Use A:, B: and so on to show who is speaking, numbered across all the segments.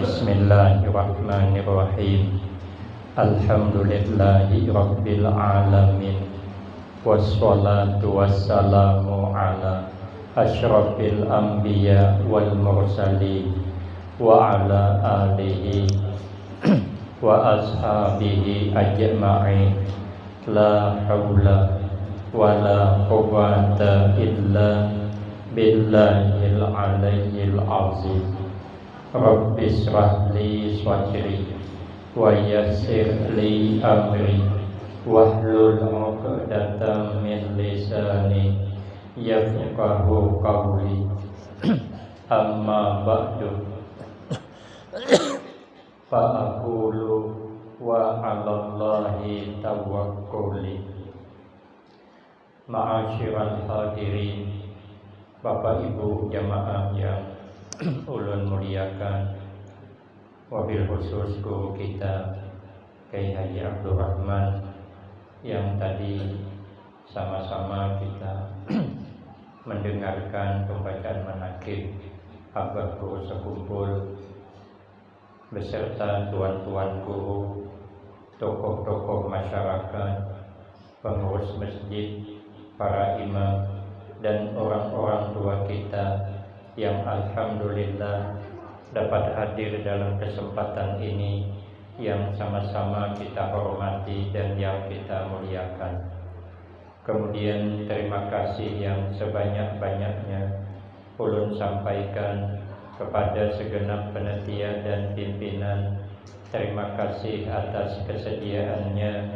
A: Bismillahirrahmanirrahim. Alhamdulillahi rabbil alamin. Wassalatu wassalamu ala asyrafil anbiya wal mursalin wa ala alihi wa ashabihi ajma'in. La haula wa la quwwata illa billahil aliyyil azim. Rabbi shrah li sadri wa yassir li amri wahlul 'uqdatam min lisani yafqahu qawli. Amma ba'du, fa aqulu wa 'alallahi tawakkuli. Ma'asyiral hadirin, Bapak Ibu jamaah yang ulun muliakan, wabil khusus guru kita Kyai Haji Abdul Rahman yang tadi sama-sama kita mendengarkan pembacaan manaqib Abah Guru Sekumpul beserta tuan-tuan guru, tokoh-tokoh masyarakat, pengurus masjid, para imam, dan orang-orang tua kita yang alhamdulillah dapat hadir dalam kesempatan ini yang sama-sama kita hormati dan yang kita muliakan. Kemudian terima kasih yang sebanyak-banyaknya ulun sampaikan kepada segenap panitia dan pimpinan. Terima kasih atas kesediaannya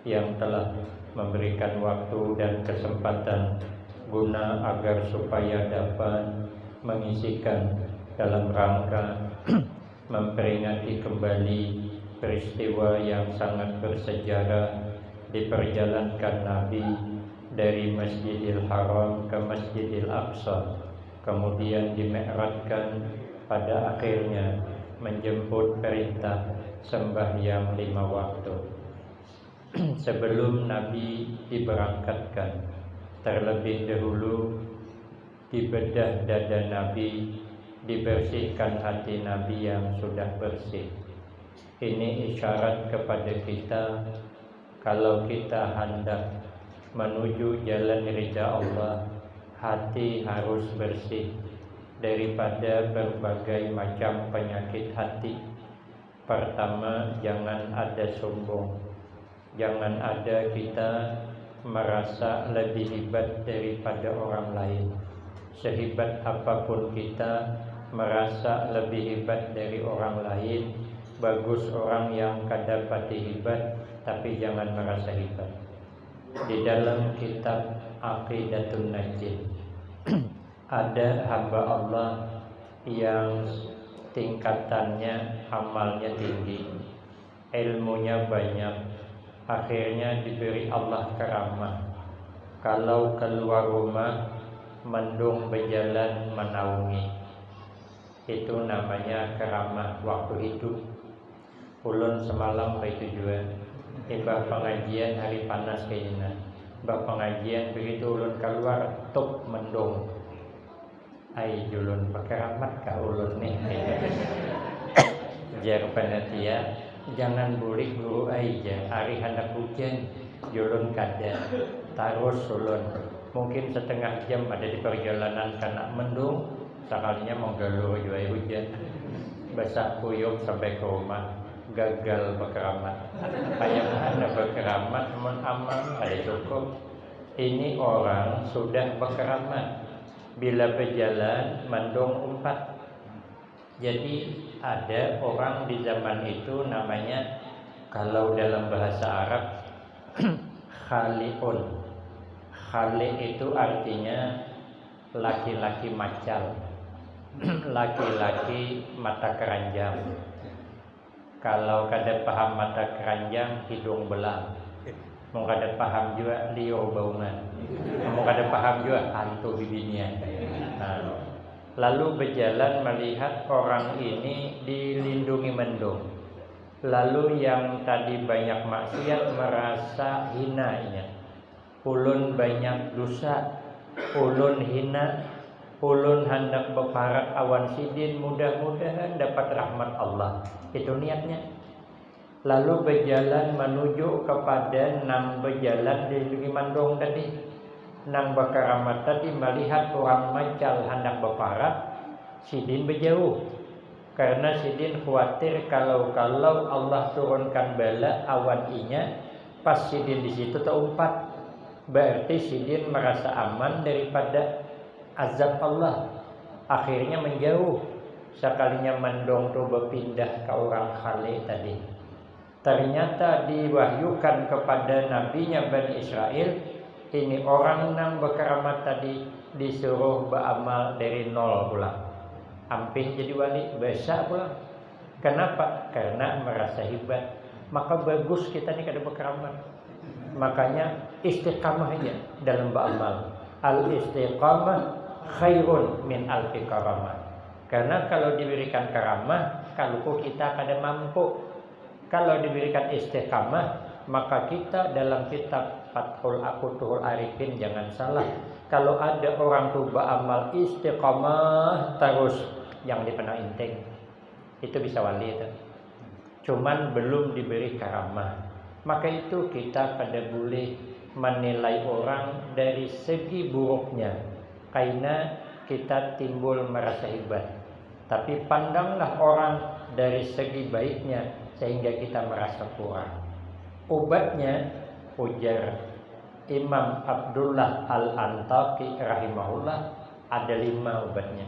A: yang telah memberikan waktu dan kesempatan guna agar supaya dapat mengisikan dalam rangka memperingati kembali peristiwa yang sangat bersejarah diperjalankan Nabi dari Masjidil Haram ke Masjidil Aqsa, kemudian dimi'rajkan pada akhirnya menjemput perintah sembahyang 5 waktu. Sebelum Nabi diberangkatkan, terlebih dahulu dibedah dada Nabi, dibersihkan hati Nabi yang sudah bersih. Ini isyarat kepada kita kalau kita hendak menuju jalan ridha Allah, hati harus bersih daripada berbagai macam penyakit hati. Pertama, jangan ada sombong. Jangan ada kita merasa lebih hebat daripada orang lain. Sehebat apapun kita merasa lebih hebat dari orang lain, bagus orang yang kadapati hebat, tapi jangan merasa hebat. Di dalam kitab Aqidatun Najin ada hamba Allah yang tingkatannya amalnya tinggi, ilmunya banyak, akhirnya diberi Allah karamah. Kalau keluar rumah mendung berjalan menaungi, itu namanya karamah waktu hidup. Ulun semalam baik tujuan bah pengajian hari panas kayaknya, bah pengajian begitu ulun keluar tuk mendung, ai julun pakai rahmat ka ulun nih. Jar panitia jangan bulik guru aja hari hendak hujan julun kada tarus ulun mungkin setengah jam ada di perjalanan karena mendung, sekalinya mau galur juga hujan, basah kuyup sampai ke rumah, gagal berkeramat. Kayak mana berkeramat namun amal ada cukup. Ini orang sudah berkeramat, bila berjalan mendung umpat. Jadi ada orang di zaman itu namanya, kalau dalam bahasa Arab khaliun. Khali itu artinya laki-laki macal, laki-laki mata keranjang. Kalau kada paham mata keranjang, hidung belang. Mau kada paham juga liur baungan. Mau kada paham juga hantu bibinya. Nah, lalu berjalan melihat orang ini dilindungi mendung. Lalu yang tadi banyak maksiat merasa hinanya. Ulun banyak dosa, ulun hina, ulun hendak berharap awan sidin mudah-mudahan dapat rahmat Allah. Itu niatnya. Lalu berjalan menuju kepada nang berjalan di Mandong tadi. Nang berkeramat tadi melihat orang macal hendak berharap, sidin berjauh. Karena sidin khawatir kalau Allah turunkan bala awan inya, pas sidin di situ terumpat. Berarti sidin merasa aman daripada azab Allah. Akhirnya menjauh. Sekalinya Mandong tu berpindah ke orang Khalid tadi. Ternyata diwahyukan kepada nabinya Bani Israel, ini orang nang berkeramat tadi disuruh beramal dari nol pula. Hampir jadi wali, besar pula. Kenapa? Karena merasa hebat. Maka bagus kita ni kada berkeramat. Makanya istiqamah aja dalam beramal. Al-istiqamah khairun min alfi karamah. Karena kalau diberikan karamah, kalau kita kada mampu. Kalau diberikan istiqamah, maka kita dalam kitab Fathul Futuhul Arifin jangan salah. Kalau ada orang tu beramal istiqamah terus yang dipandang inteng, itu bisa wali itu. Cuman belum diberi karamah. Maka itu kita kada boleh menilai orang dari segi buruknya, karena kita timbul merasa hebat. Tapi pandanglah orang dari segi baiknya, sehingga kita merasa kurang. Obatnya, ujar Imam Abdullah Al-Antaqi rahimahullah, ada 5 obatnya.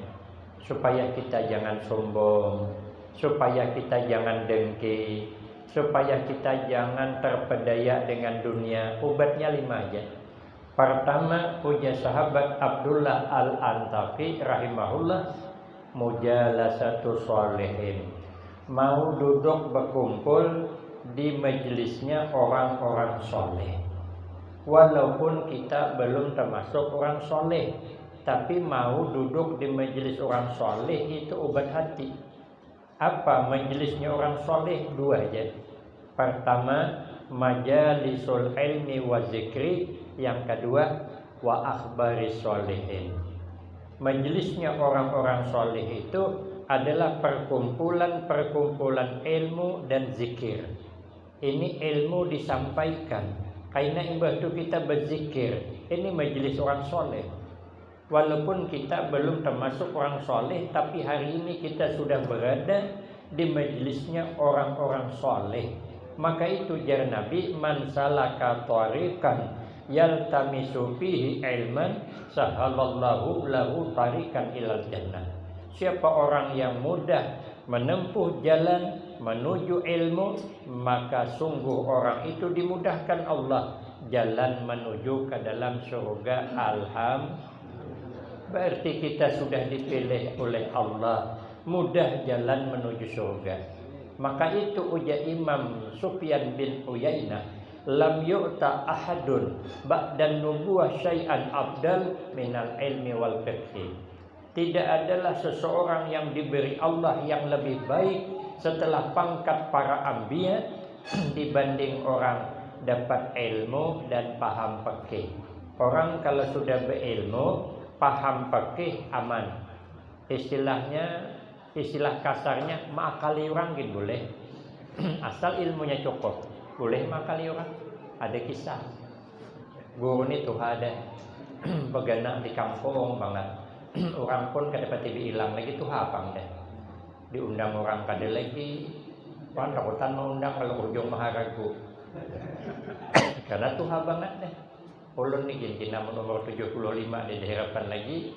A: Supaya kita jangan sombong, supaya kita jangan dengki, supaya kita jangan terpedaya dengan dunia. Obatnya 5 aja. Pertama, ujar sahabat Abdullah Al-Antaqi rahimahullah, mujalasatu sholihin. Mau duduk berkumpul di majelisnya orang-orang soleh. Walaupun kita belum termasuk orang soleh, tapi mau duduk di majelis orang soleh itu obat hati. Apa majelisnya orang soleh? 2 aja. Pertama, majalisul ilmi wa zikri. Yang kedua, wa akhbaris solehin. Majelisnya orang-orang soleh itu adalah perkumpulan ilmu dan zikir. Ini ilmu disampaikan. Karena ibadah itu kita berzikir. Ini majelis orang soleh. Walaupun kita belum termasuk orang soleh, tapi hari ini kita sudah berada di majelisnya orang-orang soleh. Maka itu jar Nabi, man salaka tariqan yaltamisu fihi ilman sahalallahu lahu tariqan ilal jannah. Siapa orang yang mudah menempuh jalan menuju ilmu, maka sungguh orang itu dimudahkan Allah jalan menuju ke dalam surga. Berarti kita sudah dipilih oleh Allah, mudah jalan menuju surga. Maka itu ujar Imam Sufyan bin Uyainah, lam yu'ta ahadun ba'dan nubuwah syai'an abdal minal ilmi wal fiqhi. Tidak adalah seseorang yang diberi Allah yang lebih baik setelah pangkat para anbiya dibanding orang dapat ilmu dan paham fikih. Orang kalau sudah berilmu, paham fikih, aman. Istilah kasarnya mengakali orang gitu boleh. Asal ilmunya cukup, boleh mengakali orang. Ada kisah. Guru ini tuh ada beganak di kampung banget. Orang pun kada pati hilang lagi tuh hapang deh. Diundang orang kada lagi. Pan takutan mau undang kalau ujung maharagu. Karena tuh banget deh. Ulun nih gini nomor 75 di diharapan lagi.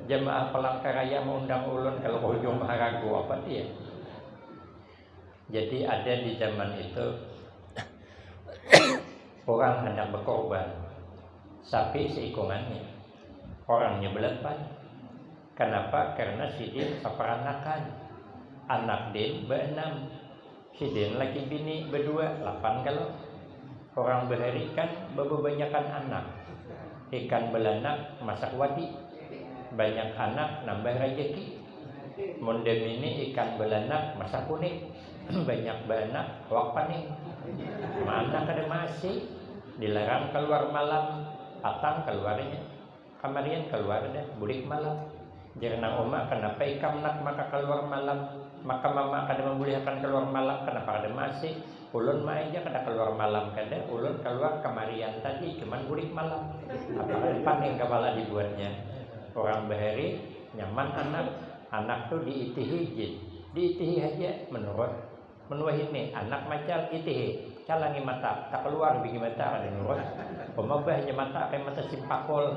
A: Jemaah Palangkaraya mau undang ulun kalau ujung maharagu apa dia. Jadi ada di zaman itu orang hendak berkorban sapi seikungannya. Orangnya belapan. Kenapa? Karena sidin seperanakan. Anak din be-6. Sidin lagi bini berdua, 8 kalau. Orang berhari kan bebanyakan anak. Ikan belanak masak wadi. Banyak anak nambah rezeki. Mondem ini ikan belanak masak kuning. Banyak beranak wak paning. Mana kada masih. Dilarang keluar malam. Patang keluarnya. Kamarian keluar dah bulik malam. Jarang oma kenapa ikam nak maka keluar malam, maka mama kada membolehkan keluar malam, kenapa kada masih? Ulun mah aja kada keluar malam, kada ulun keluar kemarian tadi cuman bulik malam. Apa paning kepala dibuatnya. Orang bahari nyaman anak tuh diitihi jin, diitihi aja menurut ini anak macal itihi calangi mata tak keluar bigi mata ada nurut pemabahnya mata kayak mata simpakol.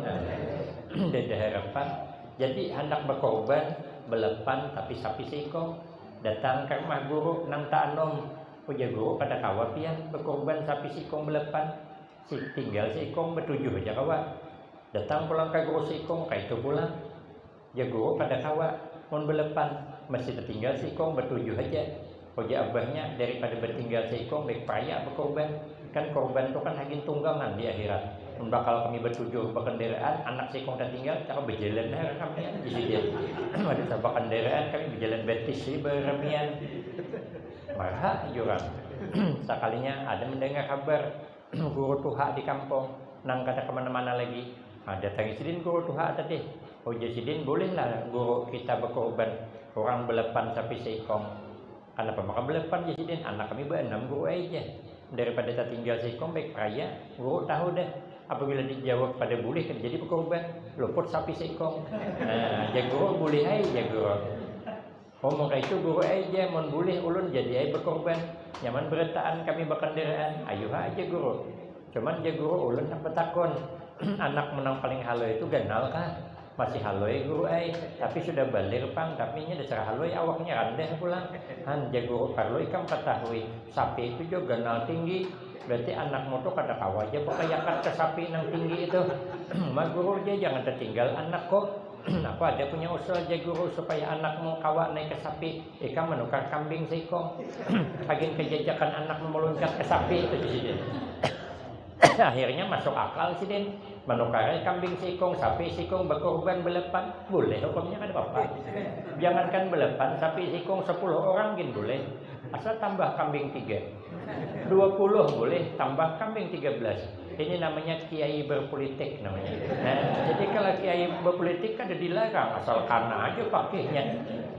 A: Dada harapan. Jadi hendak berkorban belepan tapi sapi seekong datang ke rumah guru nang tanom puja guru pada kawapian berkorban sapi seekong belepan si tinggal seekong bertujuh aja kawa datang pulang ke guru seekong kayak itu pulang ya guru pada kawa mon belepan masih tertinggal seekong bertujuh aja puja abahnya daripada bertinggal seekong baik payah berkorban kan korban itu kan hagin tunggangan di akhirat. Bakal kami bertujuh berkendaraan anak seekong tertinggal cara berjalan kami di sini ada sabak kendaraan kami berjalan betis sih beramian marah jurang. Sekalinya ada mendengar kabar guru tuha di kampung nang kata kemana-mana lagi datangi sidin guru tuha tadi sidin bolehlah guru kita berkorban orang belepan sapi seekong. Kenapa maka belepan sidin anak kami berenam guru aja daripada tertinggal seekong baik raya guru tahu deh. Apabila dijawab pada boleh kan jadi berkorban luput sapi seekong. Guru boleh aja guru. Ngomong kayak itu guru aja mon boleh ulun jadi aja berkorban. Nyaman beretaan kami berkendaraan. Ayo aja guru. Cuman guru ulun tak bertakon. Anak menang paling haloi itu ganal kah? Masih haloi guru ai tapi sudah balik pang tapi nya dasar haloi awaknya rendah pulang. Guru parlo ikam ketahui sapi itu juga ganal tinggi. Berarti anak moto kada kawa aja pekayakan ke sapi nang tinggi itu. Mas guru aja jangan tertinggal anak kok. Aku ada punya usul aja guru supaya anakmu kawa naik ke sapi. Ika menukar kambing seekong. Agin kejajakan anak meloncat ke sapi itu di sini. Akhirnya masuk akal sih din. Menukar kambing seekong, sapi seekong berkorban belepan boleh hukumnya kada apa-apa. Jangankan belepan sapi seekong 10 orang gin boleh. Asal tambah kambing 3 20 boleh tambah kambing 13. Ini namanya kiai berpolitik namanya. Jadi kalau kiai berpolitik kan dilarang asal karena aja pakainya.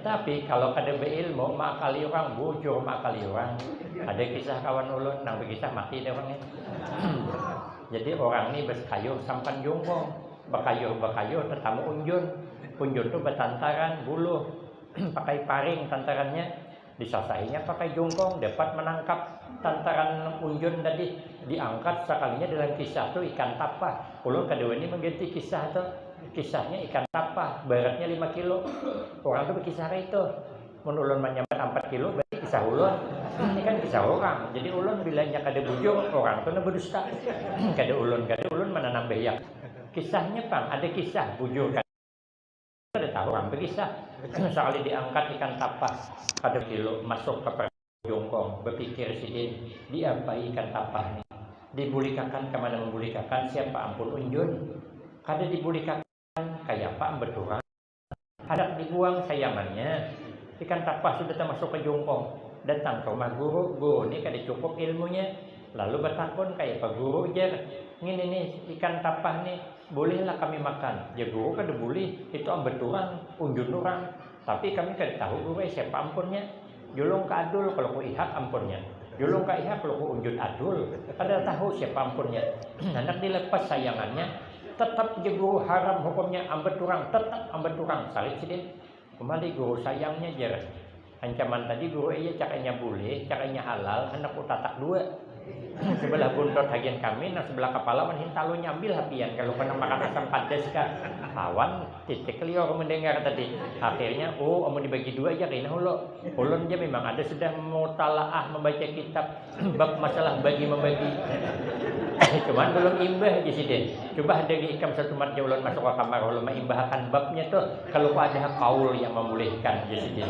A: Tapi kalau ada berilmu makali orang bujur makali orang. Ada kisah kawan ulun nang berkisah mati deh orangnya. Jadi orang ini berkayuh sampan jongkong, berkayuh tetamu unjun tuh bertantaran buluh, pakai paring tantarannya. Disasainya pakai jongkong dapat menangkap tantaran unjun tadi diangkat sekalinya dalam kisah tuh ikan tapah. Ulun kedua ini mengganti kisah tuh kisahnya ikan tapah beratnya 5 kilo. Orang tuh berkisah itu ulun menyambat 4 kilo berarti kisah ulun. Ini kan kisah orang. Jadi ulun bilangnya kada bujur orang tuh berdusta. kada ulun mana nambah ya. Kisahnya pang ada kisah bujur kan. Ada tahu orang berkisah sekali diangkat ikan tapah pada kilo masuk ke jongkong berpikir sidin diapai ikan tapah ini dibulikakan kemana membulikakan siapa ampun unjun kada dibulikakan kayak apa berturang ada dibuang sayangannya ikan tapah sudah termasuk ke jongkong datang ke rumah guru ini kada cukup ilmunya lalu bertakun kayak apa guru jar ini nih ikan tapah nih bolehlah kami makan ya guru kada boleh itu ambeturang unjun orang tapi kami kada tahu guru siapa ampunnya julung ka adul kalau ku ihak ampunnya julung ka ihak kalau ku unjun adul kada tahu siapa ampunnya hendak dilepas sayangannya tetap je guru haram hukumnya ambeturang tetap ambeturang salit sidin kembali guru sayangnya jar ancaman tadi guru iya cakainya boleh cakainya halal hendak utatak 2 sebelah buntot bagian kami, nah sebelah kepala menhinta lu nyambil hapian kalau kena makan asam padas kan. Kawan titik liur mendengar tadi. Akhirnya mau dibagi 2 aja kayaknya ulun aja memang ada sudah mutalaah membaca kitab bab masalah bagi membagi. Cuman belum imbah di sini. Coba ada di ikam satu mat ulun masuk ke kamar ulun mengimbahkan babnya tuh kalau ada kaul yang membolehkan di sini.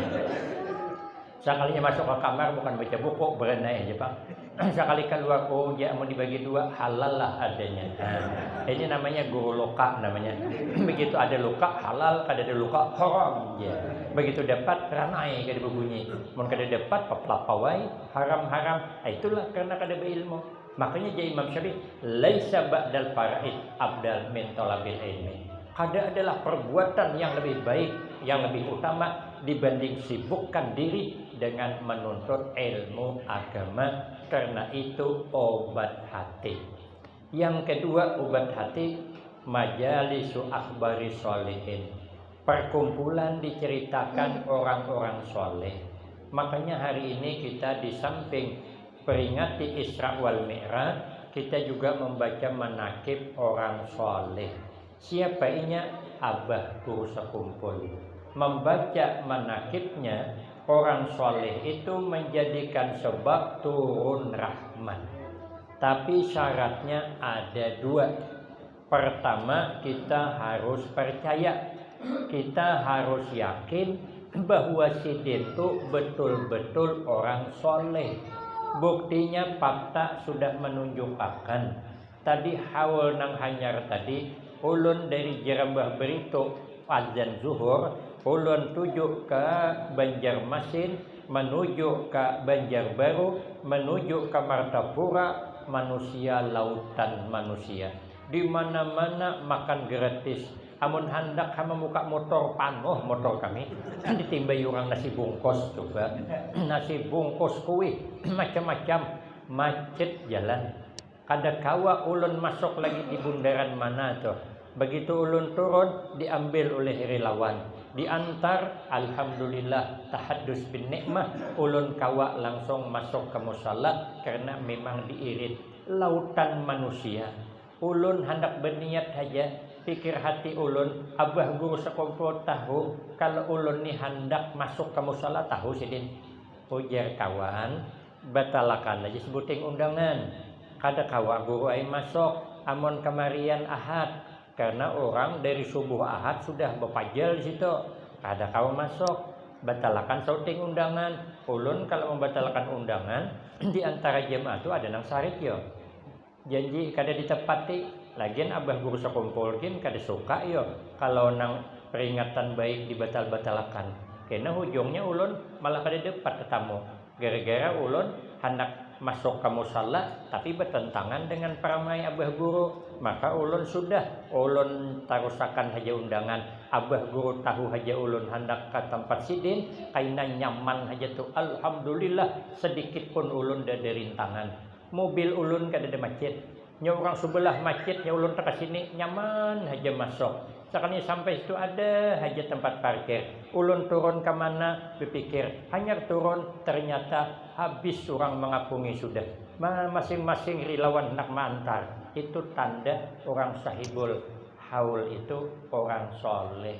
A: Sekalinya masuk ke kamar bukan baca buku berenai aja Pak. Sekali keluar dia mau dibagi 2 halal lah adanya. Ini namanya guru loka namanya. Begitu ada luka halal, kada ada luka haram ya. Begitu dapat ranai kada berbunyi. Mun kada dapat peplapawai haram-haram. Itulah karena kada berilmu. Makanya jadi Imam Syafi'i laisa ba'dal faraid abdal min talabil ilmi. kada adalah perbuatan yang lebih baik, yang lebih utama dibanding sibukkan diri dengan menuntut ilmu agama. Karena itu obat hati. Yang kedua obat hati, majalisu akhbari sholihin, perkumpulan diceritakan orang-orang soleh. Makanya hari ini kita di samping peringati Isra wal Mi'raj, kita juga membaca manaqib orang soleh. Siapa inya? Abah Guru Sekumpul. Membaca manaqibnya orang soleh itu menjadikan sebab turun rahmat. Tapi syaratnya ada dua. Pertama, kita harus percaya, kita harus yakin bahwa Sidin itu betul-betul orang soleh. Buktinya fakta sudah menunjukkan. Tadi haul nang hanyar tadi, ulun dari Jerambah Berito azan zuhur, ulun tuju ke Banjarmasin, menuju ke Banjarbaru, menuju ke Martapura. Manusia lautan manusia, di mana-mana makan gratis. Amun hendak kami muka motor panoh motor kami, ditimbai orang nasi bungkus coba, nasi bungkus kuih macam-macam, macet jalan. Kada kawa ulun masuk lagi di bundaran mana tuh. Begitu ulun turun diambil oleh relawan, diantar, alhamdulillah tahaddus bin nikmah, ulun kawa langsung masuk ke musalla karena memang diirit lautan manusia. Ulun hendak berniat saja, pikir hati ulun, Abah Guru Sekumpul tahu kalau ulun ni hendak masuk ke musalla, tahu Sidin. Ujar kawan, batalakan aja sebuting undangan. Kada kawa guru ai masuk amun kemarian Ahad. Karena orang dari subuh Ahad sudah berpajal di situ. Kada kau masuk, batalkan sauting undangan. Ulun kalau membatalkan undangan di antara jemaah itu ada nang sarik yo. Janji kada ditepati. Lagian Abah Guru Sekumpulkin kada suka yo kalau nang peringatan baik dibatal-batalkan. Karena ujungnya ulun malah kada dapat ketemu. Gara-gara ulun hendak masuk ke musalla tapi bertentangan dengan peramai Abah Guru. Maka ulun tarusakan haja undangan. Abah Guru tahu haja ulun hendak ke tempat Sidin, kaina nyaman haja tu. Alhamdulillah sedikit pun ulun dah ada rintangan. Mobil ulun kada ada macet. Nya orang sebelah macet, nya ulun tak sini nyaman haja masuk. Sekali sampai situ ada haja tempat parkir. Ulun turun ke mana berpikir, hanya turun ternyata habis orang mengapungi sudah. Masing-masing relawan nak mengantar. Itu tanda orang sahibul haul itu orang soleh.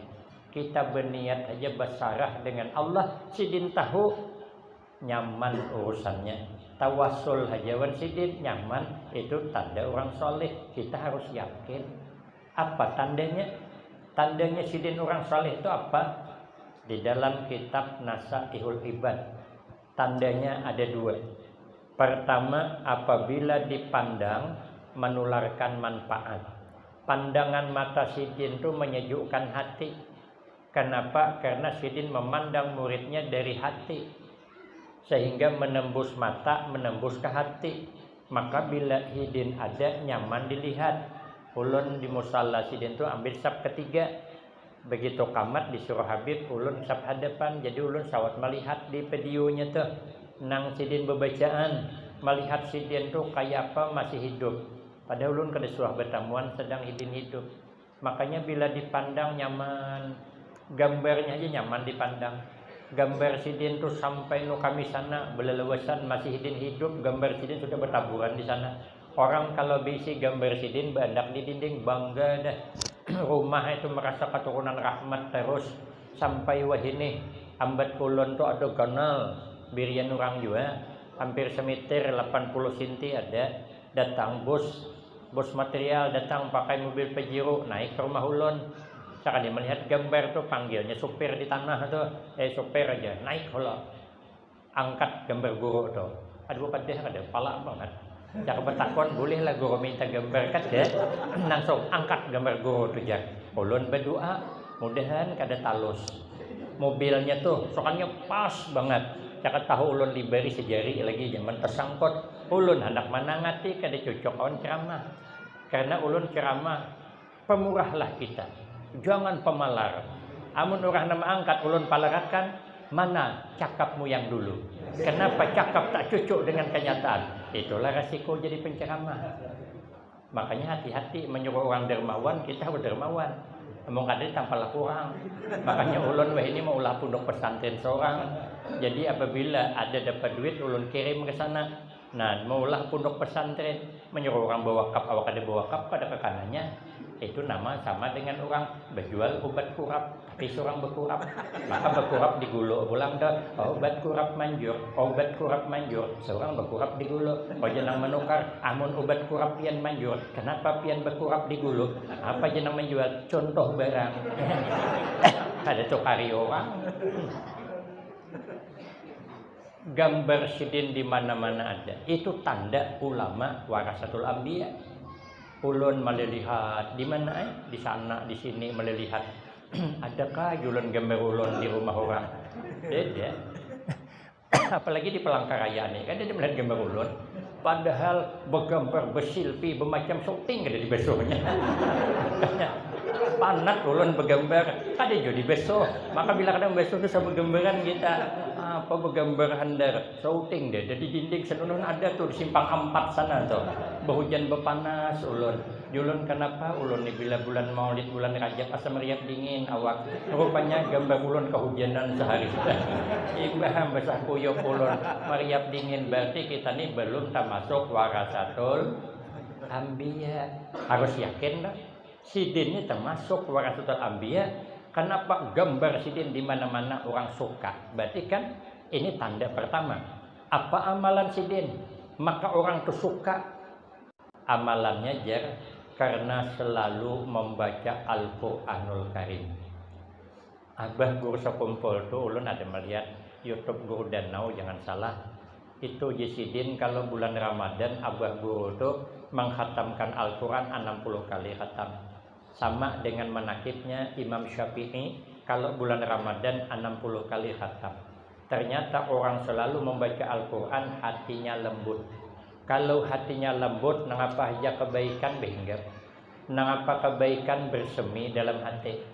A: Kita berniat aja bersarah dengan Allah, Sidin tahu nyaman urusannya. Tawasul hajawan Sidin nyaman, itu tanda orang soleh. Kita harus yakin. Apa tandanya? Tandanya Sidin orang soleh itu apa? Di dalam kitab Nasaihul Ibad, tandanya ada dua. Pertama, apabila dipandang menularkan manfaat. Pandangan mata Sidin itu menyejukkan hati. Kenapa? Karena Sidin memandang muridnya dari hati, sehingga menembus mata, menembus ke hati. Maka bila Sidin ada, nyaman dilihat. Ulun di musalla Sidin itu ambil saf ketiga. Begitu kamat disuruh Habib, ulun saf hadapan. Jadi ulun sawat melihat di videonya tuh nang Sidin bebacaan, melihat Sidin tuh kayak apa masih hidup. Padahal ulun kada suah bertamuan sedang Sidin hidup. Makanya bila dipandang nyaman, gambarnya aja nyaman dipandang. Gambar Sidin tuh sampai nu kami sana belelewasan masih Sidin hidup, gambar Sidin sudah bertaburan di sana. Orang kalau bisi gambar Sidin bandak di dinding, bangga dah. Rumah itu merasa keturunan rahmat terus. Sampai wahini ambat kulon tuh ada kanal birian orang juga. Hampir semeter 80 cm ada. Datang bos material datang pakai mobil Pajero naik ke rumah ulun. Sekali melihat gambar tuh panggilnya supir di tanah tuh. Supir aja naik hula. Angkat gambar guru tuh. Aduh kadeh ada pala banget. Cak bertakon bolehlah guru minta gambar kada, langsung angkat gambar guru tu jak. Ulun berdoa, mudahan kada talus. Mobilnya tuh soalnya pas banget. Cak tahu ulun diberi sejari lagi zaman tersangkut. Ulun hendak manangati kada cocok on ceramah. Karena ulun ceramah pemurahlah kita. jangan pemalar. Amun orang nama angkat ulun palarakan, mana cakapmu yang dulu? Kenapa cakap tak cocok dengan kenyataan? Itulah resiko jadi penceramah. Makanya hati-hati menyuruh orang dermawan, kita harus dermawan. Emang kadang tampalah kurang. Makanya ulun wah ini mau ulah pondok pesantren seorang. Jadi apabila ada dapat duit ulun kirim ke sana. Nah, maulah pondok pesantren menyuruh orang bawa kap, awak ada bawa kap pada ke kanannya. Itu nama sama dengan orang berjual obat kurap, tapi seorang berkurap. Maka berkurap digulung pulang dah. Obat kurap manjur, seorang berkurap digulung. Oh jenang menukar, amun obat kurap pian manjur. Kenapa pian berkurap digulung? Apa jenang menjual? Contoh barang. Ada tukari orang. Gambar sidin di mana-mana ada. Itu tanda ulama warasatul anbiya. Ulun melihat di mana di sana di sini melihat adakah ulun gambar ulun di rumah orang. Beda. Apalagi di Palangkaraya nih kan dia melihat gambar ulun. Padahal bergambar bersilpi bermacam syuting ada di besoknya. Panat ulun bergambar ada jadi besok. Maka bila kadang besok itu sama gambaran kita apa bergambar handar syuting deh. Jadi dinding senunun ada tuh di simpang 4 sana tuh. Berhujan berpanas ulun. Ulun kenapa ulun nih bila bulan Maulid bulan Rajab asam meriap dingin awak. Rupanya gambar ulun kehujanan sehari sudah. Imbah basah kuyup ulun meriap dingin berarti kita nih belum termasuk warasatul anbiya. Harus yakin dah. Sidin ini termasuk warasatul anbiya. Kenapa gambar sidin di mana-mana orang suka? Berarti kan ini tanda pertama. Apa amalan sidin? Maka orang tuh suka amalannya jar karena selalu membaca Al-Qur'anul Karim. Abah guru sekumpul tuh ulun ada melihat YouTube Guru Danau jangan salah. Itu Yesidin kalau bulan Ramadan abah guru tuh menghatamkan Al-Qur'an 60 kali khatam. Sama dengan manakibnya Imam Syafi'i kalau bulan Ramadan 60 kali khatam. Ternyata orang selalu membaca Al-Qur'an hatinya lembut. Kalau hatinya lembut, nangapa aja kebaikan behinggap. Nangapa kebaikan bersemi dalam hati.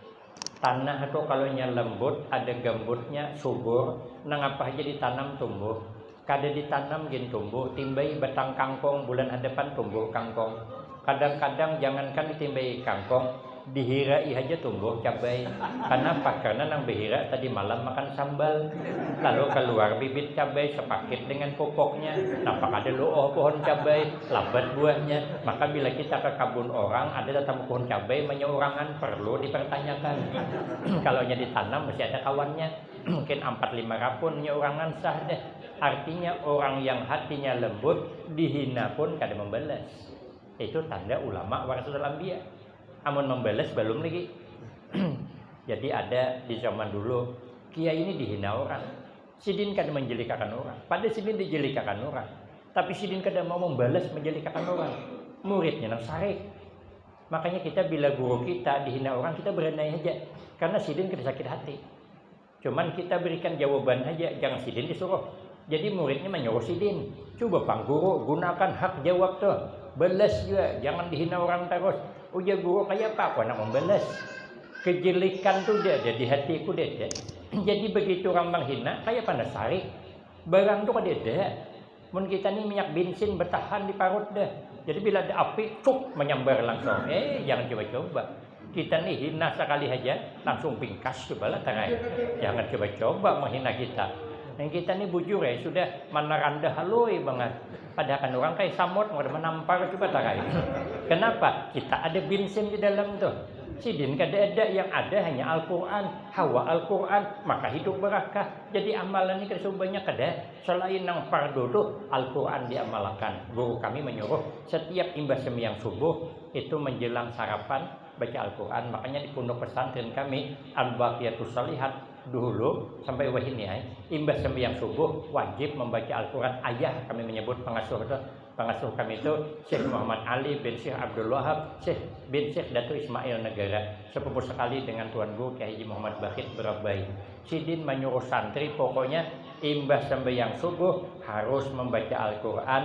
A: Tanah itu kalau lembut, ada gambutnya, subur. Nangapa aja ditanam tumbuh. Kada ditanam gin tumbuh. Timbai batang kangkong, bulan hadapan tumbuh kangkong. Kadang-kadang jangankan ditimbai kangkong, dihirai aja tumbuh cabai. Kenapa? Karena nang behira tadi malam makan sambal. Lalu keluar bibit cabai sepaket dengan pupuknya. Nampak ada loh pohon cabai, lambat buahnya. Maka bila kita ke kebun orang, ada datang pohon cabai menyeurangan perlu dipertanyakan. Kalau ditanam mesti ada kawannya. Mungkin 4-5 rapun menyeurangan sah deh. Artinya orang yang hatinya lembut dihina pun kada membalas. Itu tanda ulama warasatul anbiya. Amun membalas belum lagi. Jadi ada di zaman dulu kiai ini dihina orang. Sidin kada menjelikakan orang. Pada sidin dijelikakan orang. Tapi sidin kada mau membalas menjelikakan orang. Muridnya nang sarik. Makanya kita bila guru kita dihina orang kita berandai aja. Karena sidin kada sakit hati. Cuman kita berikan jawaban aja. Jangan sidin disuruh. Jadi muridnya menyuruh sidin. Coba pang guru gunakan hak jawab tuh. Balas juga. Jangan dihina orang terus. Ujar guru kayak apa? Aku nak membalas. Kejelikan tuh dia ada di hatiku dia. Jadi begitu orang menghina, kayak panas sari. Barang tuh ada. Mun kita nih minyak bensin bertahan di parut dah. Jadi bila ada api, cuk menyambar langsung. Jangan coba-coba. Kita nih hina sekali aja, langsung pingkas coba lah tarai. Jangan coba-coba menghina kita. Yang kita nih bujur sudah mana rendah haloi banget. Padahal kan orang kayak samut mau menampar coba tarai. Kenapa? Kita ada bensin di dalam tuh. Sidin kada ada, yang ada hanya Al-Quran, hawa Al-Quran, maka hidup berakah. Jadi amalan ini kada banyak kada. Selain nang fardu tuh Al-Quran diamalkan. Guru kami menyuruh setiap imbas sembahyang subuh itu menjelang sarapan baca Al-Quran. Makanya di pondok pesantren kami Al-Baqiyatus Shalihat dulu sampai wahini imbas sembahyang subuh wajib membaca Al-Quran. Ayah kami menyebut pengasuh kami itu Syekh Muhammad Ali bin Syekh Abdul Wahab bin Syekh Datu Ismail Negara, sepupu sekali dengan Tuan Guru Kiai Haji Muhammad Bakhit Berabai. Sidin menyuruh santri pokoknya imbas sembahyang subuh harus membaca Al-Quran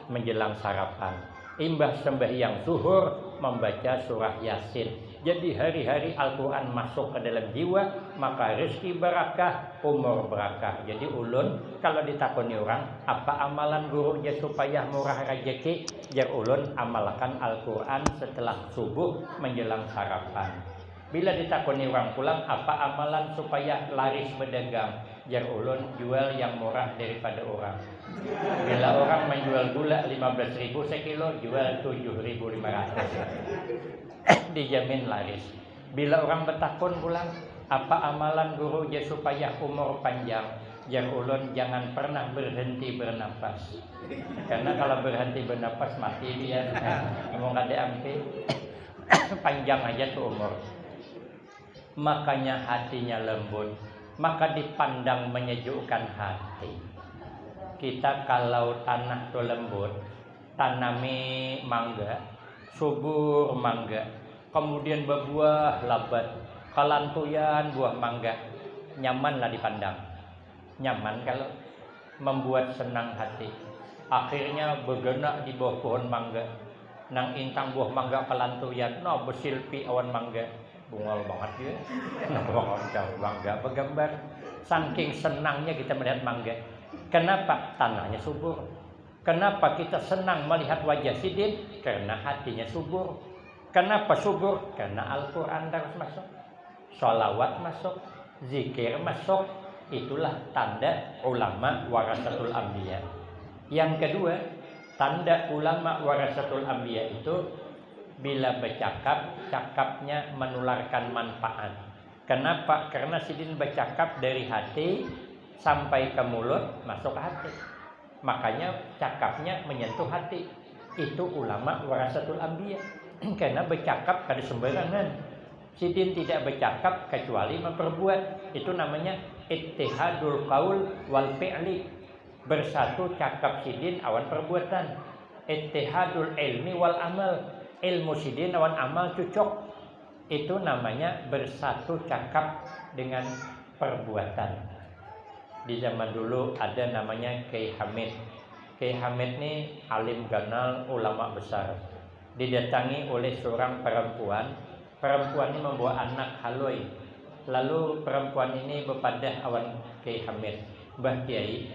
A: menjelang sarapan. Imbas sembahyang zuhur membaca surah Yasin. Jadi hari-hari Al-Quran masuk ke dalam jiwa, maka rezeki barakah, umur barakah. Jadi ulun kalau ditakoni orang, apa amalan guru je supaya murah rezeki? Jar ulun amalkan Al-Quran setelah subuh menjelang sarapan. Bila ditakoni orang pulang, apa amalan supaya laris berdagang? Jar ulun jual yang murah daripada orang. Bila orang menjual gula 15.000 sekilo, jual 7.500. Dijamin laris. Bila orang bertakun pulang, apa amalan guru je supaya umur panjang? Jar ulun jangan pernah berhenti bernapas. Karena kalau berhenti bernapas mati dia. Ngomong kade ampe panjang aja tuh umur. Makanya hatinya lembut, maka dipandang menyejukkan hati. Kita kalau tanah tuh lembut, tanami mangga, subur mangga, kemudian berbuah lebat, kalantuyan buah mangga, nyamanlah dipandang. Nyaman kalau membuat senang hati. Akhirnya bergenak di bawah pohon mangga, nang intang buah mangga kalantuyan, no bersilpi awan mangga, bungal banget ya. Mangga bergambar. Saking senangnya kita melihat mangga. Kenapa? Tanahnya subur. Kenapa kita senang melihat wajah Sidin? Karena hatinya subur. Kenapa subur? Karena Al-Quran terus masuk, sholawat masuk, zikir masuk. Itulah tanda ulama warasatul anbiya. Yang kedua, tanda ulama warasatul anbiya itu bila bercakap, cakapnya menularkan manfaat. Kenapa? Karena Sidin bercakap dari hati sampai ke mulut, masuk ke hati. Makanya cakapnya menyentuh hati. Itu ulama warasatul anbiya. Karena bercakap kada sembarangan. Sidin tidak bercakap kecuali memperbuat. Itu namanya ittihadul qaul wal fi'li. Bersatu cakap Sidin awan perbuatan. Ittihadul ilmi wal amal. Ilmu Sidin awan amal cocok. Itu namanya bersatu cakap dengan perbuatan. Di zaman dulu ada namanya Kiai Hamid. Kiai Hamid ini alim ganal, ulama besar. Didatangi oleh seorang perempuan. Perempuan ini membawa anak haloi. Lalu perempuan ini berpadah awan Kiai Hamid. Mbah Kiai,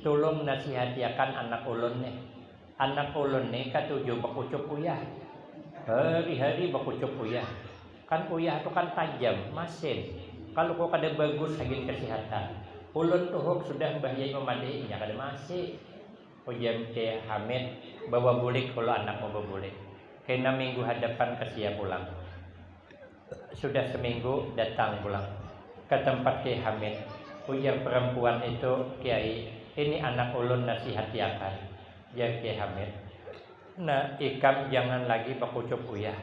A: tolong nasihatiakan anak ulun nih. Anak ulun nih katuju bakucup uyah. Hari-hari bakucup uyah. Kan uyah itu kan tajam, masin. Kalau kau kada bagus lagi kesehatan. Ulun tuhuk sudah Mbah Yai memadai, nya kada masih. Ujian Kiai Hamid bawa bulik kalau anak mau berbulik. Kena minggu hadapan ke siap pulang. Sudah seminggu datang pulang ke tempat Kiai Hamid. Ujian perempuan itu, Kiai, ini anak ulun nasihati akan. Ya Kiai Hamid. Nah, ikam jangan lagi bakucup uyah.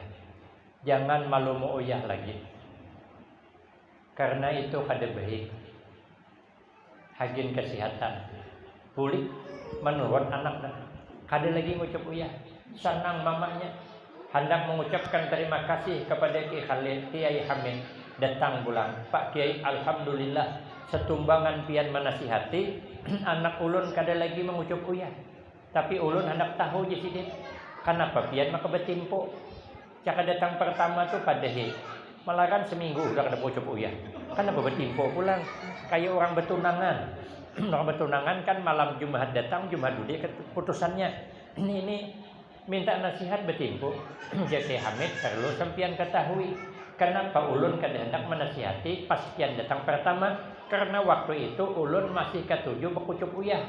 A: Jangan malumu uyah lagi. Karena itu kada baik. Hagin kesehatan. Bulik menurut anak kada lagi ngucap uyah. Senang mamanya. Hendak mengucapkan terima kasih kepada Kiai Khalil, Kiai Hamid. Datang pulang. Pak Kiai, alhamdulillah setumbangan pian menasihati. Anak ulun kada lagi mengucap uyah. Tapi ulun hendak tahu je Sidin. Kenapa pian maka betimpo? Caka datang pertama tu padahi. Malah kan seminggu udah kada mengucap uyah. Kenapa betimpo pulang? Kayak orang bertunangan. Orang bertunangan kan malam Jumat datang, Jumat dulu dia keputusannya. Ini minta nasihat betimpo. Jadi Hamid perlu sampian ketahui. Kenapa ulun kada hendak menasihati pas kian datang pertama? Karena waktu itu ulun masih ketujuh bakucup uyah.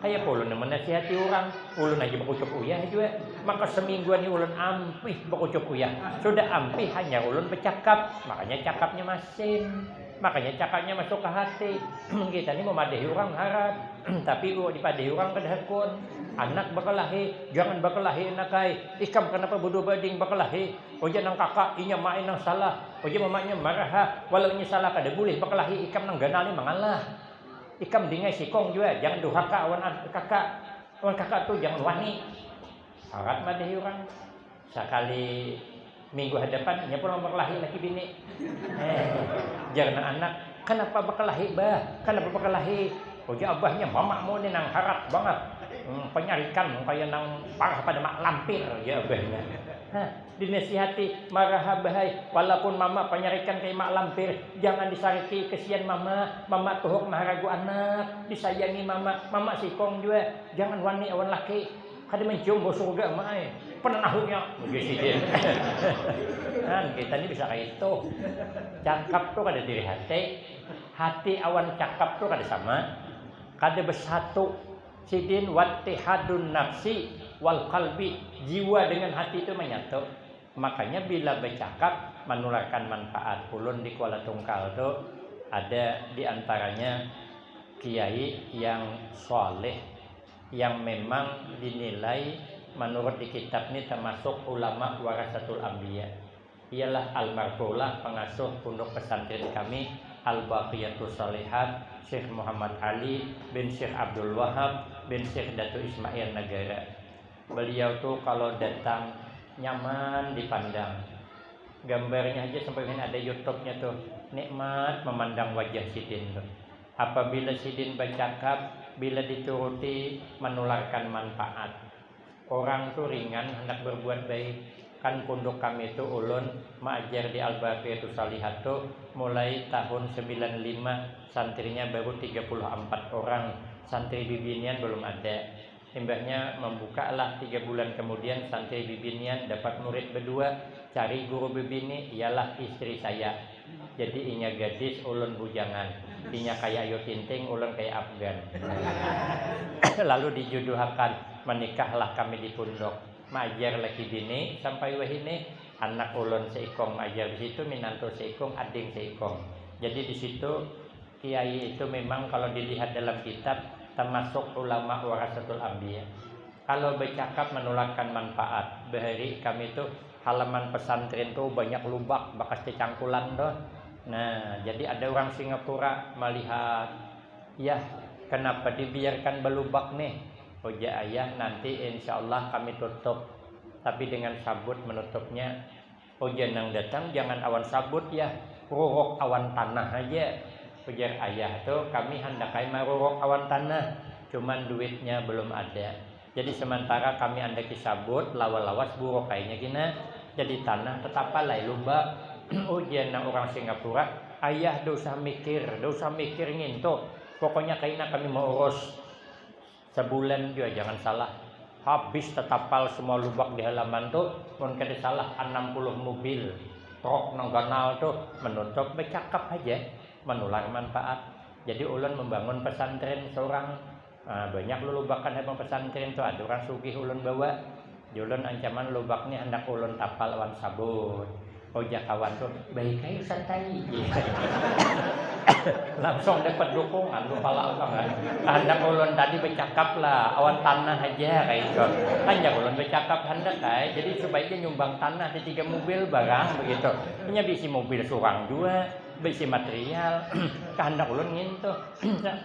A: Kayak ulun yang menasihati orang, ulun aja bakucup uyah juga. Maka semingguan ini ulun ampih bakucup uyah. Sudah ampih hanya ulun bercakap, makanya cakapnya masin. Makanya cakapnya masuk ke hati. Kita ini memadahi orang harap. Tapi dipadahi orang kedahakun. Anak bakalahi, jangan bakalahi anak ikam kenapa bodoh bading bakalahi. Oja nang kakak, inya main nang salah. Oja mamanya marah, walau inya salah kada boleh bakalahi ikam nang ganali mangalah. Ikam dingai sikong juga, jangan durhaka awan kakak. Awan kakak tu jangan wani. Harap madahi orang. Sekali minggu hadapan, nya pun bakalahi laki bini. Jangan anak, kenapa bakalahi bah? Kenapa bakalahi? Oja abahnya mamamu ni nang harap banget. Penyarikan kayak nang parah pada mak lampir ya abahnya. dinasihati, marah bahai, walaupun mama penyarikan kayak mak lampir, jangan disariki, kesian mama tuhuk maharagu anak, disayangi mama sikong juga, jangan wani awan laki, kada mencium bau surga mai, penahunya, begitu dia. Kan kita ini bisa kayak itu, cakap tuh kada diri hati awan cakap tuh kada sama, kada bersatu, sidin wattihadun nafsi wal qalbi, jiwa dengan hati itu menyatu. Makanya bila bercakap menularkan manfaat. Ulun di Kuala Tungkal itu ada di antaranya kiai yang soleh, yang memang dinilai menurut di kitab ini termasuk ulama warasatul anbiya. Ialah almarhumah pengasuh pondok pesantren kami Al-Baqiyatus Shalihat, Syekh Muhammad Ali bin Syekh Abdul Wahab bin Syekh Datu Ismail Negara. Beliau tuh kalau datang nyaman dipandang, gambarnya aja sampai ini ada YouTube-nya tuh, nikmat memandang wajah Sidin tuh. Apabila Sidin bercakap, bila dituruti menularkan manfaat. Orang tuh ringan hendak berbuat baik. Kan pondok kami itu ulun mengajar di Al-Baqiyatus Shalihat tuh mulai tahun 95, santrinya baru 34 orang, santri bibinian belum ada. Imbahnya membukalah 3 bulan kemudian santri bibinian dapat murid berdua, cari guru bibini ialah istri saya. Jadi inya gadis, ulun bujangan. Inya kayak Ayu Tinting, ulun kayak Afgan. Lalu dijodohkan, menikahlah kami di pondok. Majar laki bini sampai wahini anak ulun seikong ajar di situ, minantu seikong, ading seikong. Jadi di situ kiai itu memang kalau dilihat dalam kitab termasuk ulama warasatul anbiya. Kalau bercakap menularkan manfaat. Bahari kami itu halaman pesantren tuh banyak lubak bekas cangkulan tuh. Nah, jadi ada orang Singapura melihat, ya kenapa dibiarkan berlubak nih? Oh ya ayah, nanti insya Allah kami tutup, tapi dengan sabut menutupnya. Oh jangan datang jangan awan sabut ya, ruruk awan tanah aja. Ujar ayah tuh kami hendakai maruruk awan tanah, cuman duitnya belum ada. Jadi sementara kami andaki sabut, lawas-lawas buruk kayaknya gina. Jadi tanah tetap palai lubak. Oh jangan orang Singapura, ayah dosa mikir nginto. Pokoknya kayaknya kami mau urus. Sebulan juga jangan salah, habis tetapal semua lubak di halaman tuh, mungkin salah 60 mobil truk nongganal tuh menutup, bercakap aja menular manfaat. Jadi ulun membangun pesantren seorang, banyak lubakan emang pesantren tuh, ada orang sugih ulun bawa, ulun ancaman lubaknya hendak ulun tapal awan sabut. Oh ya kawan tuh, baik kayu santai. Langsung dapat dukungan, lupa kan. Hendak ulun tadi bercakap lah, awan tanah aja kayak itu. Hanya ulun bercakap hendak kayak, jadi sebaiknya nyumbang tanah di 3 mobil barang begitu. Hanya bisi mobil surang juga, bisi material. Kehendak ulun ngintu,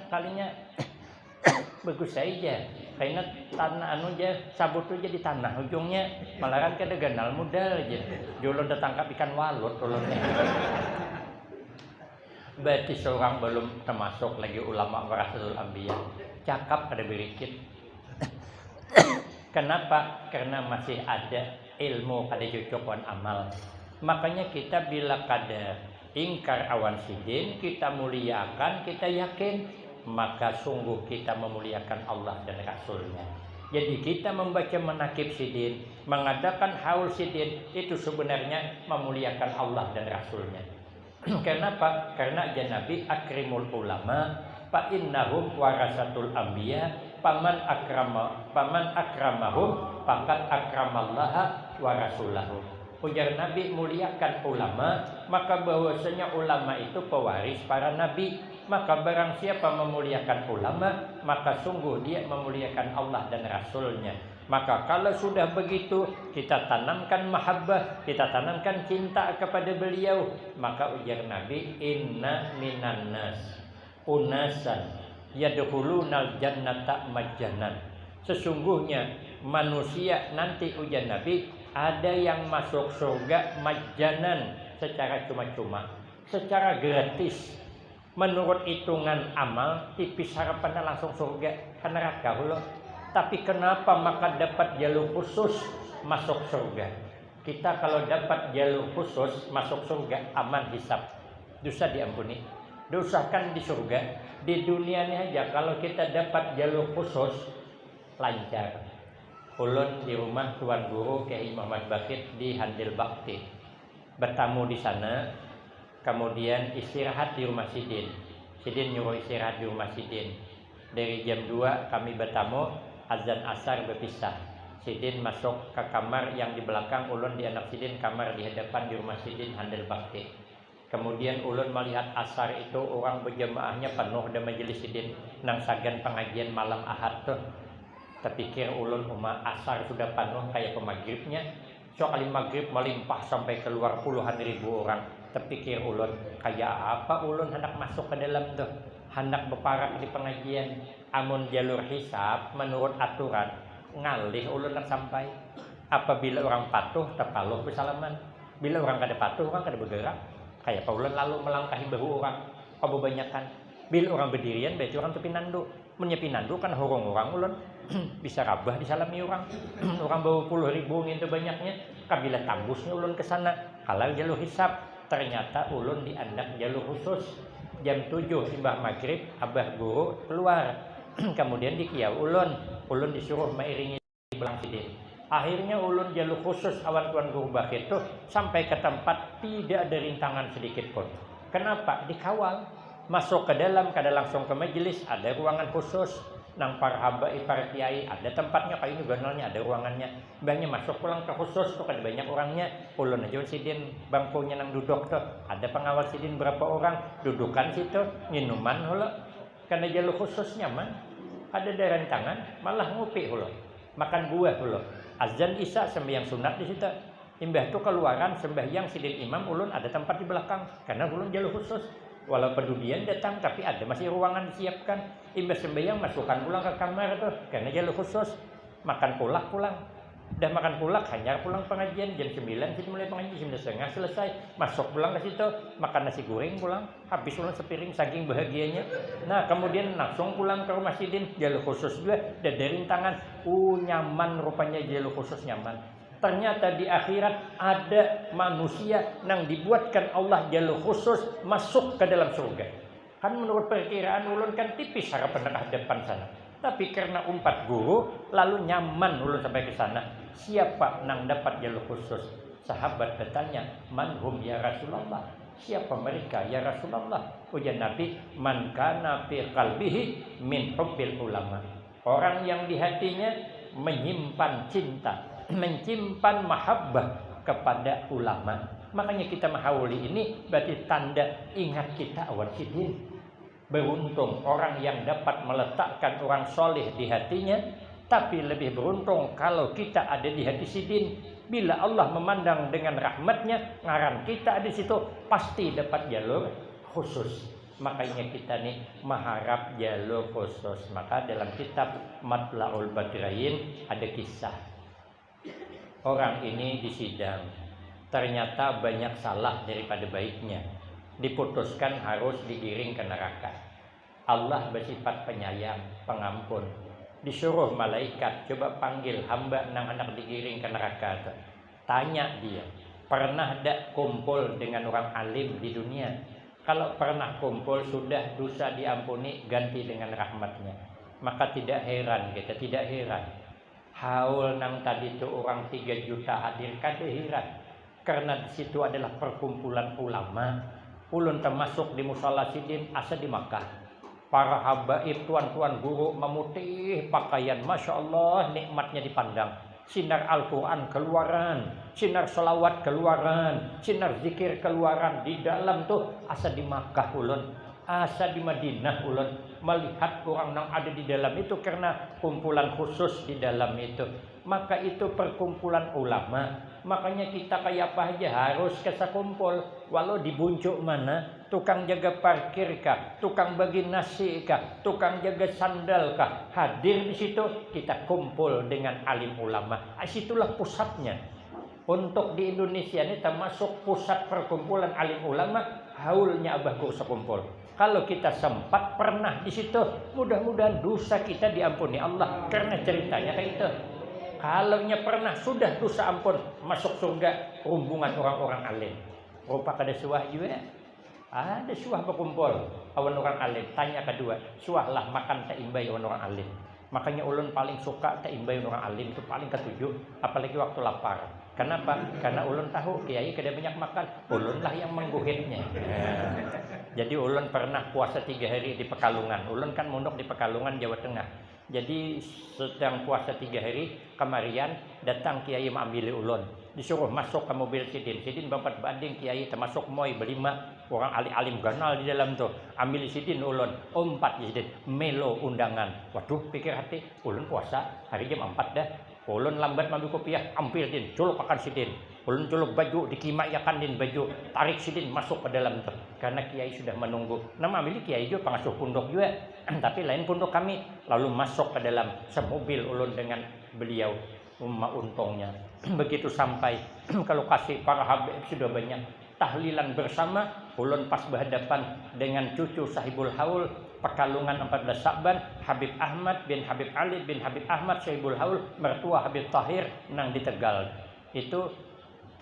A: kalinya bagus saja. Karena tanah anu aja, sabut aja di tanah ujungnya, malah kan kada ganal modal aja. Ulun tertangkap ikan walut ulunnya. Berarti seorang belum termasuk lagi ulama warasatul anbiya. Cakap pada berikit. Kenapa? Karena masih ada ilmu kada cucukan amal. Makanya kita bila kada ingkar awan sidin, kita muliakan, kita yakin, maka sungguh kita memuliakan Allah dan Rasulnya. Jadi kita membaca manakib sidin, mengadakan haul sidin, itu sebenarnya memuliakan Allah dan Rasulnya. Kenapa? Karena Nabi akrimul ulama, fa innahum warasatul anbiya, paman akramahum faqad akramallaha wa rasulahu. Ujar Nabi, muliakan ulama, maka bahwasanya ulama itu pewaris para nabi. Maka barang siapa memuliakan ulama, maka sungguh dia memuliakan Allah dan Rasulnya. Maka kalau sudah begitu, kita tanamkan mahabbah, kita tanamkan cinta kepada beliau. Maka ujar Nabi, inna minan nas unasan yadkhulunal jannata majjanan. Sesungguhnya manusia nanti ujar Nabi, ada yang masuk surga majjanan, secara cuma-cuma, secara gratis. Menurut hitungan amal, tipis harapannya langsung surga ke neraka loh. Tapi kenapa maka dapat jalur khusus masuk surga? Kita kalau dapat jalur khusus masuk surga aman hisab, dosa diampuni. Dosakan di surga, di dunia ini aja kalau kita dapat jalur khusus lancar. Ulun di rumah Tuan Guru Kiai Muhammad Bakit di Handil Bakti, bertamu di sana, kemudian istirahat di rumah Sidin. Sidin nyuruh istirahat di rumah Sidin. Dari jam 2 kami bertamu, azan asar berpisah. Sidin masuk ke kamar yang di belakang, ulun di anak Sidin kamar di hadapan di rumah Sidin Handil Bakti. Kemudian ulun melihat asar itu orang berjamaahnya penuh dan majelis Sidin nang sagan pengajian malam Ahad tuh. Terpikir ulun asar sudah penuh kayak pemagribnya. Soal maghrib melimpah sampai keluar puluhan ribu orang. Terpikir ulun kayak apa ulun hendak masuk ke dalam tuh, hendak berparak di pengajian. Amun jalur hisab menurut aturan ngalih ulun nak sampai. Apabila orang patuh terpaluh bersalaman. Bila orang kada patuh orang kada bergerak. Kayak Paulan lalu melangkahi bahu orang, kebanyakan. Bila orang berdirian, berarti orang tu pinandu. Menyepinandu kan horong orang ulun bisa rabah disalami orang. Orang bawa puluh ribu itu banyaknya. Kabila tambusnya ulun ke sana, halal jalur hisab. Ternyata ulun diandak jalur khusus. Jam 7 simbah maghrib, abah guru keluar. Kemudian dikiau ulun disuruh mairingi belang Sidin. Akhirnya ulun jalur khusus awan Tuan Guru Bakit itu sampai ke tempat tidak ada rintangan sedikit pun. Kenapa? Dikawal. Masuk ke dalam, kada langsung ke majelis, ada ruangan khusus. Nang para habaib, para kiai, ada tempatnya kayak ini ganalnya, ada ruangannya. Banyak masuk pulang ke khusus tuh kada banyak orangnya. Ulun aja Sidin bangkunya nang duduk tuh. Ada pengawal Sidin berapa orang, dudukan situ, minuman hula. Karena jalur khusus nyaman. Ada rintangan, malah ngopi hula. Makan buah hula. Azan isya sembahyang sunat di situ. Imbah tu keluaran sembahyang Sidin imam ulun ada tempat di belakang karena ulun jalur khusus. Walau pedulian datang tapi ada masih ruangan disiapkan. Imbah sembahyang masukkan pulang ke kamar tu karena jalur khusus. Makan pulang. Dah makan pulang hanya pulang pengajian jam 9 kita mulai pengajian jam 9:30 selesai. Masuk pulang ke situ makan nasi goreng pulang. Habis ulun sepiring saking bahagianya. Nah, kemudian langsung pulang ke rumah Sidin jalur khusus juga dan dari rintangan. Nyaman rupanya jalur khusus nyaman. Ternyata di akhirat ada manusia yang dibuatkan Allah jalur khusus masuk ke dalam surga. Kan menurut perkiraan ulun kan tipis harapan depan sana. Tapi karena umpat guru lalu nyaman ulun sampai ke sana. Siapa nang dapat jalur khusus? Sahabat bertanya, "Manhum ya Rasulullah?" Siapa mereka ya Rasulullah? Ujar Nabi, "Man kana fi qalbihi min hubbil ulama." Orang yang di hatinya menyimpan cinta, menyimpan mahabbah kepada ulama. Makanya kita mahawuli ini berarti tanda ingat kita awan Sidin. Beruntung orang yang dapat meletakkan orang soleh di hatinya. Tapi lebih beruntung kalau kita ada di hati Sidin. Bila Allah memandang dengan rahmatnya, ngaran kita di situ pasti dapat jalur khusus. Makanya kita nih mengharap jalur khusus. Maka dalam kitab Matla'ul Badrain ada kisah. Orang ini disidang. Ternyata banyak salah daripada baiknya. Diputuskan harus digiring ke neraka. Allah bersifat penyayang, pengampun. Disuruh malaikat, coba panggil hamba nang hendak digiring ke neraka. Tanya dia, pernah tak kumpul dengan orang alim di dunia? Kalau pernah kumpul, sudah dosa diampuni, ganti dengan rahmatnya. Maka tidak heran kita, tidak heran. Haul nang tadi itu orang 3 juta hadir, kada heran. Karena di situ adalah perkumpulan ulama. Ulun termasuk di Musala Sidin asa di Makkah. Para habaib tuan-tuan guru memutih pakaian, Masya Allah nikmatnya dipandang. Sinar Al-Quran keluaran, sinar salawat keluaran, sinar zikir keluaran. Di dalam tuh asa di Makkah ulun, asa di Madinah ulun. Melihat orang yang ada di dalam itu karena kumpulan khusus di dalam itu. Maka itu perkumpulan ulama. Makanya kita kayak apa aja harus kesakumpul. Walau dibuncuk mana, tukang jaga parkir kah, tukang bagi nasi kah, tukang jaga sandal kah, hadir di situ kita kumpul dengan alim ulama. Situlah pusatnya. Untuk di Indonesia ini termasuk pusat perkumpulan alim ulama. Haulnya Abah Guru sekumpul. Kalau kita sempat pernah di situ, mudah-mudahan dosa kita diampuni Allah karena ceritanya kayak itu. kalaunya pernah sudah dosa ampun masuk surga rombongan orang-orang alim. Rupa kada suah juga. Ada suah berkumpul awan orang alim. Tanya kedua, suahlah makan tak imbai awan orang alim. Makanya ulun paling suka tak imbai orang alim itu paling ketujuh, apalagi waktu lapar. Kenapa? Karena ulun tahu kiai kada banyak makan, ulunlah yang mengguhitnya. Jadi ulun pernah puasa 3 hari di Pekalongan. Ulun kan mondok di Pekalongan, Jawa Tengah. Jadi sedang puasa 3 hari, kemarian datang kiai mengambil ulun. Disuruh masuk ke mobil sidin. Sidin bampat banding kiai termasuk moy berlima orang alim ganal di dalam tuh. Ambil sidin ulun, 4 sidin, melo undangan. Waduh, pikir hati, ulun puasa hari jam 4 dah. Ulun lambat ambil kopiah, ambil din, culuk akan sidin. Ulun culuk baju, dikimayakan din baju, tarik sidin masuk ke dalam tuh. Karena kiai sudah menunggu. Nama ambil kiai juga pengasuh pondok juga. Tapi lain pondok kami. Lalu masuk ke dalam semobil ulun dengan beliau. Untungnya begitu sampai ke lokasi para habib sudah banyak tahlilan bersama. Ulun pas berhadapan dengan cucu sahibul haul Pekalongan 14 Sa'ban, Habib Ahmad bin Habib Ali bin Habib Ahmad sahibul haul, mertua Habib Tahir nang di Tegal. Itu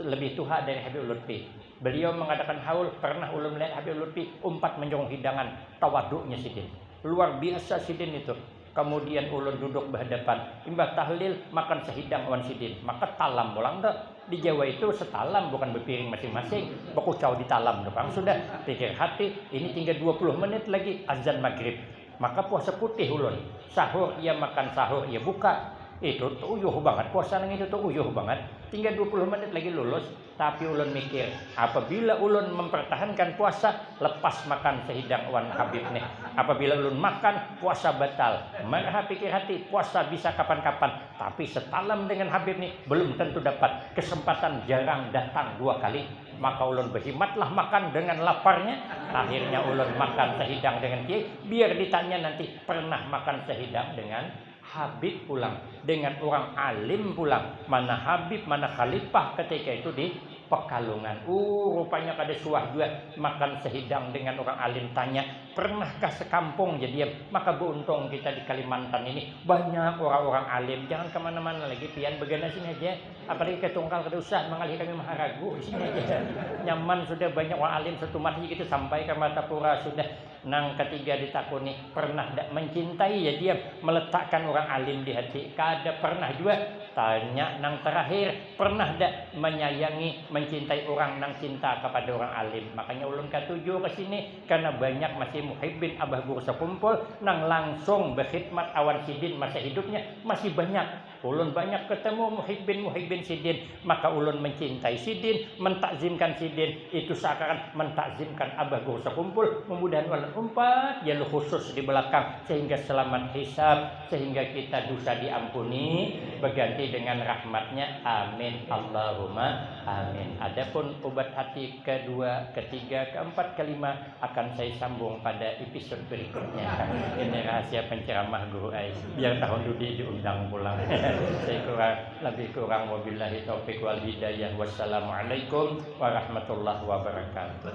A: lebih tua dari Habib Lutfi. Beliau mengadakan haul, pernah ulun melihat Habib Lutfi umpat menjong hidangan, tawaduknya sidin. Luar biasa sidin itu. Kemudian ulun duduk berhadapan, imbah tahlil makan sehidang awan sidin. Maka talam bolang dah. Di Jawa itu setalam, bukan berpiring masing-masing. Bakucau di talam depan sudah. Pikir hati, ini tinggal 20 menit lagi azan maghrib. Maka puasa putih ulun. Sahur ia makan sahur, ia buka. Itu uyuh banget, puasa nang itu uyuh banget. Tinggal 20 menit lagi lulus. Tapi ulun mikir, apabila ulun mempertahankan puasa, lepas makan sehidang wan Habib nih. Apabila ulun makan, puasa batal. Maka pikir hati, puasa bisa kapan-kapan. Tapi setalam dengan Habib nih, belum tentu dapat. Kesempatan jarang datang 2 kali. Maka ulun berkhidmatlah makan dengan laparnya. Akhirnya ulun makan sehidang dengan kiai. Biar ditanya nanti, pernah makan sehidang dengan Habib pulang, dengan orang alim pulang. Mana Habib, mana Khalifah ketika itu di Pekalongan. Rupanya kada suah juga makan sehidang dengan orang alim. Tanya, pernahkah sekampung jadi? Maka beruntung kita di Kalimantan ini banyak orang-orang alim. Jangan kemana-mana lagi, pian begana sini aja. Apalagi ke Tungkal kada usah, mengalih kami Maharagu sini aja. Nyaman sudah banyak orang alim satu mati gitu sampai ke Martapura sudah. Nang ketiga ditakuni, pernah tak mencintai ya dia meletakkan orang alim di hati? Kada pernah juga. Tanya nang terakhir, pernah tak menyayangi, mencintai orang nang cinta kepada orang alim? Makanya ulun ketujuh ke sini karena banyak masih muhibbin abah guru sekumpul nang langsung berkhidmat awan sidin masa hidupnya masih banyak. Ulun banyak ketemu muhibbin sidin, maka ulun mencintai sidin, mentakzimkan sidin. Itu seakan mentakzimkan abah guru sekumpul. Mudah-mudahan ulun umpat jalur khusus di belakang sehingga selamat hisab, sehingga kita dosa diampuni berganti dengan rahmatnya. Amin Allahumma amin. Adapun obat hati kedua, ketiga, keempat, kelima akan saya sambung pada episode berikutnya. Ini rahasia penceramah guru Ais. Biar tahun Dudi diundang pulang. Saya lebih kurang wabillahi taufiq wal hidayah. Wassalamualaikum warahmatullahi wabarakatuh.